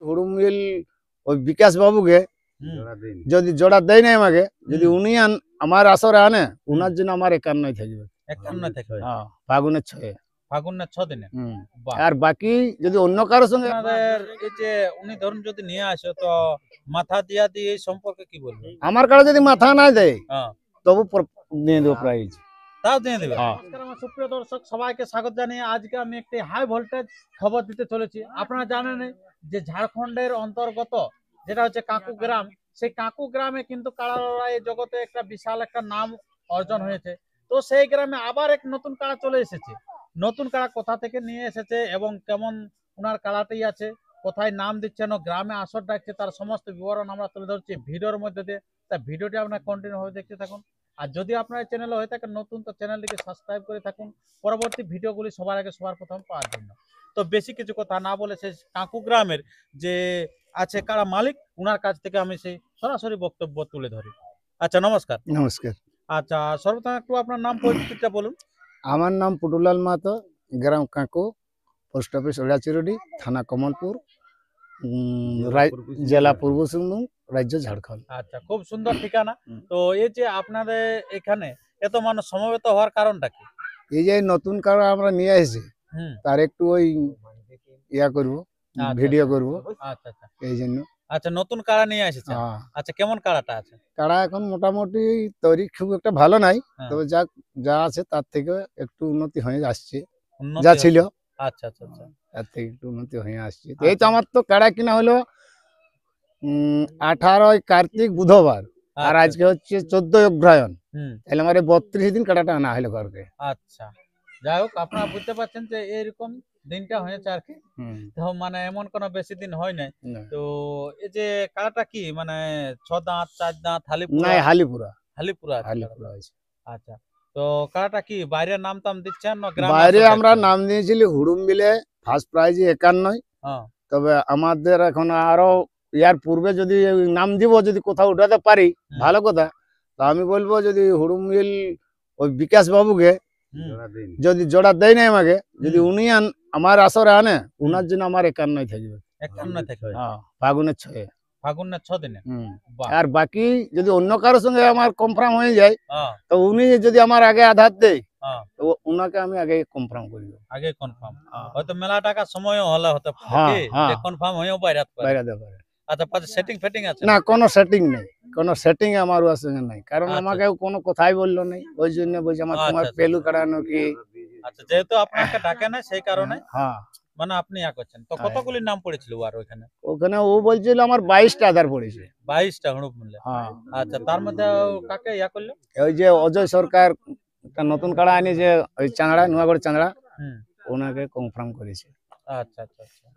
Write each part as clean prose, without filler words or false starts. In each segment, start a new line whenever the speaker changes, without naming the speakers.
হুড়ুমিল ওই বিকাশ বাবুকে
হুম,
যদি জোড়া দেয় নাই আমাকে, যদি
হুম।
উনি আমার আসরে আনে, উনার জন্য আমার 51 থাকবে।
51 থেকে
হ্যাঁ, ফাগুনের 6।
ফাগুনের 6 দিনে। বাহ।
আর বাকি যদি অন্য কারোর সঙ্গে
আপনাদের এই যে উনি ধরুন যদি নিয়ে আসে তো মাথা দিয়া দিয়ে এই সম্পর্কে কি বলবেন?
আমার কারো যদি মাথা না দেয়
হ্যাঁ,
তবু দিয়ে দেবো প্রাইজ।
তাও দিয়ে দেবে।
হ্যাঁ।
নমস্কার আমার সুপ্রিয় দর্শক, সবাইকে স্বাগত জানিয়ে আজকে আমি একটি হাই ভোল্টেজ খবর দিতে চলেছি। আপনারা জানেন যে ঝাড়খণ্ডের অন্তর্গত যেটা হচ্ছে কাকু গ্রাম, সেই কাকু গ্রামে কিন্তু কাড়া লড়াই জগতে একটা বিশাল একটা নাম অর্জন হয়েছে। তো সেই গ্রামে আবার এক নতুন কাড়া চলে এসেছে। নতুন কাড়া কোথা থেকে নিয়ে এসেছে এবং কেমন ওনার কাড়াটি আছে, কোথায় নাম দিচ্ছেন ও গ্রামে আসর ডাকছে, তার সমস্ত বিবরণ আমরা তুলে ধরছি ভিডিওর মধ্যে দিয়ে। তা ভিডিওটি আপনার কন্টিনিউ ভাবে দেখতে থাকুন। আর যদি আপনার চ্যানেল হয়ে থাকে নতুন, তো চ্যানেলটিকে সাবস্ক্রাইব করে থাকুন পরবর্তী ভিডিওগুলি সবার আগে সবার প্রথম পাওয়ার জন্য। তো বেশি কিছু কথা না বলে সেই কাকু গ্রামের যে আছে কারা মালিক, উনার কাছ থেকে আমি সেই সরাসরি বক্তব্য তুলে ধরি। আচ্ছা, নমস্কার।
নমস্কার।
আচ্ছা, সর্বপ্রথম একটু আপনার নাম পরিচিতিটা বলুন।
আমার নাম পুটুলাল মাহাতো, গ্রাম কাঁকু, পোস্ট অফিস ওড়াচিরুডি, থানা কমলপুর, জেলা পূর্ব সিংভূম, রাজ্য ঝাড়খণ্ড।
আচ্ছা, খুব সুন্দর ঠিকানা। তো এই যে আপনাদের এখানে এত মানুষ সমবেত হওয়ার কারণটা কি?
এই যে নতুন কারো আমরা নিয়ে এসেছি,
হুম,
তার একটু ওই ইয়া করব,
আচ্ছা,
ভিডিও করব,
আচ্ছা, আচ্ছা।
এই জন্য।
আচ্ছা, নতুন কাড়া নিয়ে এসেছেন।
হ্যাঁ,
আচ্ছা, কেমন কাড়াটা আছে?
কাড়া এখন মোটামুটি তৈরি খুব একটা ভালো নাই,
হ্যাঁ,
তবে যা আছে তার থেকে একটু উন্নতি হয়ে আসছে।
উন্নতি
যা
হচ্ছে।
ছিল
আচ্ছা, আচ্ছা, আচ্ছা।
তার থেকে একটু উন্নতি হয়ে আসছে। তো এই তো
আচ্ছা।
আমার তো কাড়া কিনা হলো 18 কার্তিক বুধবার, আর
আচ্ছা,
আজকে হচ্ছে 14 অগ্রহায়ণ।
হুম,
তাহলে আমার 32 দিন কাটাটা আনা হলো ঘরকে।
আচ্ছা। যাই হোক, আপনারা বুঝতে পারছেন যে এরকম দিনটা হয়েছে আর কি। তো মানে এমন কোনো বেশি দিন হয় নাই।
না,
তো এই যে কাড়াটা কি মানে 6 দাঁত, 4 দাঁত,
না,
হালিপুরা?
হালিপুরা,
হালিপুরা আছে কাড়াটা।
হালিপুরা আছে।
আচ্ছা। তো কাড়াটা কি বাইরের নাম টাম দিচ্ছেন না গ্রামে
বাইরে
আসর
আমরা
ডাকছেন?
নাম দিয়েছিলি হুড়ুমবিলে, ফার্স্ট প্রাইজ 51।
হ্যাঁ,
তবে আমাদের এখন আরো ইয়ার পূর্বে যদি ওই নাম দিব, যদি কোথাও উঠাতে পারি
হুম,
ভালো কথা। তো আমি বলবো যদি হুড়ুমবিল ওই বিকাশ বাবুকে
হুম,
যদি জোড়া দেয় নাই আমাকে, যদি
হুম,
উনি আমার আসরে আনে,
হুম।
উনার জন্য আমার 51 থাকবে।
51 থেকে
হ্যাঁ, ফাগুনের 6।
ফাগুনের 6 দিনে। বাহ!
আর বাকি যদি অন্য কারোর সঙ্গে আমার কনফার্ম হয়ে যায়,
হ্যাঁ,
তো উনি যদি আমার আগে আধার দেয়,
হ্যাঁ,
তো উনাকে আমি আগে কনফার্ম করি।
আগে কনফার্ম। হয়তো মেলা টাকা সময়ও হলে হতে পারে
হ্যাঁ,
কি
হ্যাঁ,
যে কনফার্ম হয়েও বাইরাতে পারে।
বাইরে দেবে।
আচ্ছা, পাশে সেটিং ফেটিং আছে
না,
না?
কোনো সেটিং নেই, কোনো সেটিং আমার ওর সঙ্গে নাই, কারণ
আচ্ছা,
আমাকেও কোনো কথাই বললো নেই। ওই জন্য বলছে আমার তোমার
আচ্ছা, আচ্ছা,
পেলু
আচ্ছা।
কাটানো কি।
আচ্ছা, যেহেতু আপনাকে ডাকে না সেই কারণে
হ্যাঁ,
মানে আপনি ইয়া করছেন। তো
হ্যাঁ।
কতগুলি নাম পড়েছিল আর ওইখানে?
ওখানে ও বলছিল আমার 22টা আধার পড়েছে।
22 টা হুড়ুপ মিলে।
হ্যাঁ,
আচ্ছা, তার মধ্যে কাকে ইয়া করলো?
ওই যে অজয় সরকার একটা নতুন কাড়া আনিছে, ওই চাঁদড়া, নোয়াগড় চাঁদড়া,
হুম,
ওনাকে কনফার্ম করেছে।
আচ্ছা, আচ্ছা, আচ্ছা।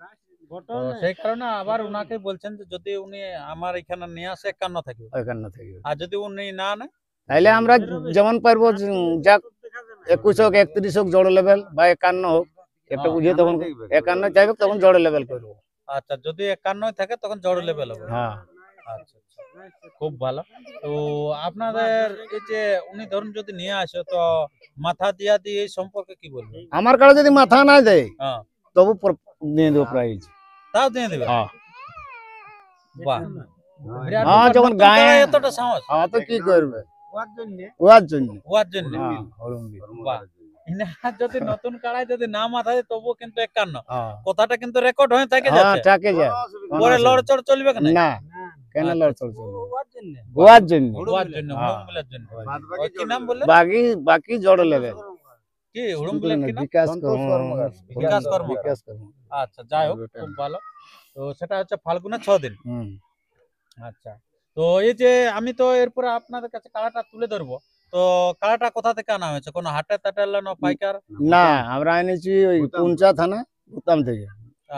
তো সেই কারণে আবার উনাকে বলছেন যে যদি উনি আমার এখানে নিয়ে আসে 51 থাকবে।
ওইখানে থেকে
আর যদি উনি না নেয়?
তাইলে আমরা যেমন পারবো, যাক 21 হোক, 31 হোক, জোড় লেভেল বা 51 হোক, একটা
হ্যাঁ,
বুঝিয়ে তখন 51 চাইবে, তখন জোড় লেভেল করবো।
আচ্ছা, যদি 51 থাকে তখন জড় লেভেল হবে।
হ্যাঁ,
আচ্ছা, আচ্ছা। খুব ভালো। তো আপনাদের এই যে উনি ধরুন যদি নিয়ে আসে তো মাথা দিয়া দিয়ে এই সম্পর্কে কি বলবেন?
আমার কাছে যদি মাথা না দেয়
হ্যাঁ,
তবু দিয়ে দেবো প্রাইজ।
তাও দিয়ে দিবেন?
হ্যাঁ,
বাহ! বিরাট
হ্যাঁ,
ব্যাপার,
যখন
নতুন
গায়ে
কাড়ায় এতটা সাহস?
তো কি করবে, ওয়ার জন্য।
উহার জন্য?
হ্যাঁ, হুড়ুমবিল।
বাহ! ইনার যদি নতুন কাড়ায় যদি না মাথা দেয় তবুও কিন্তু 51।
হ্যাঁ,
কথাটা কিন্তু রেকর্ড হয়ে থেকে
হ্যাঁ,
যাচ্ছে।
থাকে যায়।
পরে লড়চড় চলবে কি না?
না, কেন
আচ্ছা,
লড়
আচ্ছা।
চড় চলবে? ওয়ার জন্য।
উহার জন্য,
হ্যাঁ,
হুড়ুমবিলের জন্য। ওই কি নাম বললেন?
বাকি জড় লেভেল।
কি হুড়ুমবিলের কি নাম?
বিকাশ
বিকাশ কর্মকার।
বিকাশ কর্ম।
আচ্ছা, যাই হোক, খুব ভালো। তো সেটা হচ্ছে ফাল্গুনের 6 দিন।
হুম।
আচ্ছা। তো এই যে আমি তো এরপরে আপনাদের কাছে কাড়াটা তুলে ধরবো। তো কাড়াটা কোথা থেকে আনা হয়েছে? কোনো হাটে টাটে না পাইকার?
না, আমরা এনেছি ওই পুঞ্চা থানা, ভুতাম থেকে,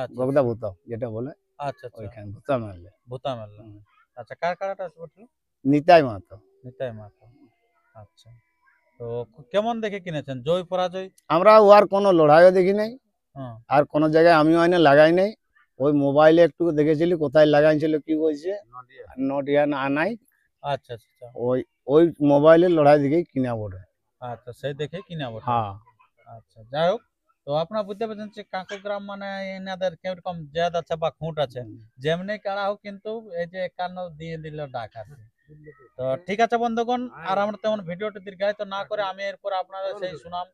আচ্ছা,
গগদা ভুতাম যেটা বলে,
আচ্ছা, আচ্ছা।
ওইখানে ভুতাম আনলে।
ভুতা মেলা। আচ্ছা, কার কাড়াটা আছে বলছিল?
নিতাই মাহাতো।
নিতাই মাহাতো। আচ্ছা। তো কেমন দেখে কিনেছেন? জয় পরাজয়?
আমরা ওর কোনো লড়াইও দেখি নাই,
হ্যাঁ।
আর কোনো জায়গায় আমিও এনে লাগাই নাই। ওই মোবাইলে একটু দেখেছিলি কোথায় লাগাইছিল, কি বলছে নডিয়া না আনাই,
আচ্ছা, আচ্ছা, আচ্ছা।
ওই ওই মোবাইলের লড়াই দেখেই কিনা বটে।
আচ্ছা, সেই দেখে কিনা বটে।
হ্যাঁ,
আচ্ছা, যাই হোক, তো আপনারা বুঝতে পারছেন যে কাকু গ্রাম মানে এনাদের কিরকম জেদ আছে বা খুঁট আছে, যেমনি কাড়া হোক কিন্তু এই যে 51 দিয়ে দিল ডাক আছে। তো ঠিক আছে বন্ধুগণ, আর আমরা তেমন ভিডিওটি দীর্ঘায়িত না করে আমি এরপর আপনাদের সেই সুনাম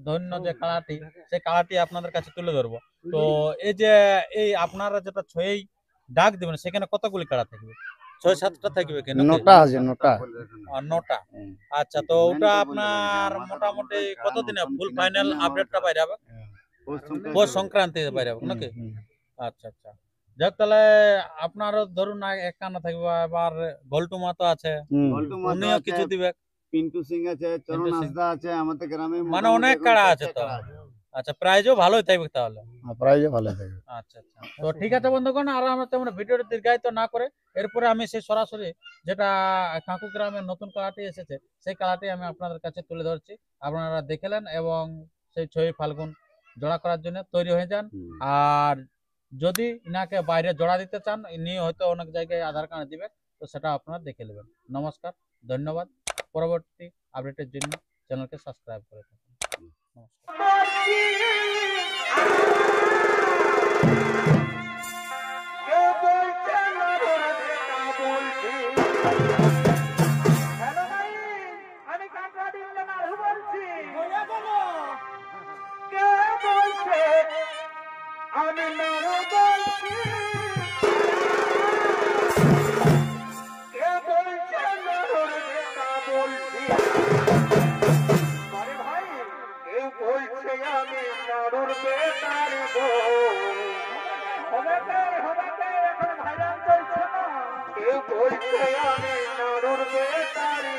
ধন্য যে কাড়াটি, সেই কাড়াটি আপনাদের কাছে তুলে ধরবো। তো এই যে এই আপনারা যেটা ছয়ই ডাক দিবেন সেখানে কতগুলি কাড়া থাকবে? 6-7টা থাকবে কেন?
9টা আছে, 9টা।
9টা। আচ্ছা, তো ওটা আপনার মোটামুটি কতদিনে ফুল ফাইনাল আপডেটটা বাইরে যাবে? পৌষ সংক্রান্তি বাইরে যাবে নাকি? আচ্ছা আচ্ছা, যাক তাহলে আপনারও ধরুন 51 থাকবে, আবার গল্টু মাতো আছে, উনিও কিছু দিবে,
পিন্টু সিং আছে, চরণ
পিন্টু সিং।
হাসদা আছে, আমাদের গ্রামে
মানে অনেক কাড়া আছে তো। আচ্ছা, প্রাইজও ভালোই থাকবে তাহলে।
প্রাইজও ভালো থাকে।
আচ্ছা আচ্ছা, তো ঠিক আছে বন্ধুগণ, আর আমরা তেমন ভিডিওটা দীর্ঘায়িত না করে এরপরে আমি সেই সরাসরি যেটা কাকু গ্রামের নতুন কাড়াটি এসেছে সেই কাড়াটি আমি আপনাদের কাছে তুলে ধরছি, আপনারা দেখলেন এবং সেই 6 ফাল্গুন জোড়া করার জন্য তৈরি হয়ে যান। আর যদি ইনাকে বাইরে জোড়া দিতে চান, ইনি হয়তো অনেক জায়গায় আধার কার্ড দিবে, তো সেটা আপনারা দেখে নেবেন। নমস্কার, ধন্যবাদ। পরবর্তী আপডেটের জন্য চ্যানেলকে সাবস্ক্রাইব করে থাকুন। নমস্কার।
কেউ বলছে আমি নাড়ুর বেতারি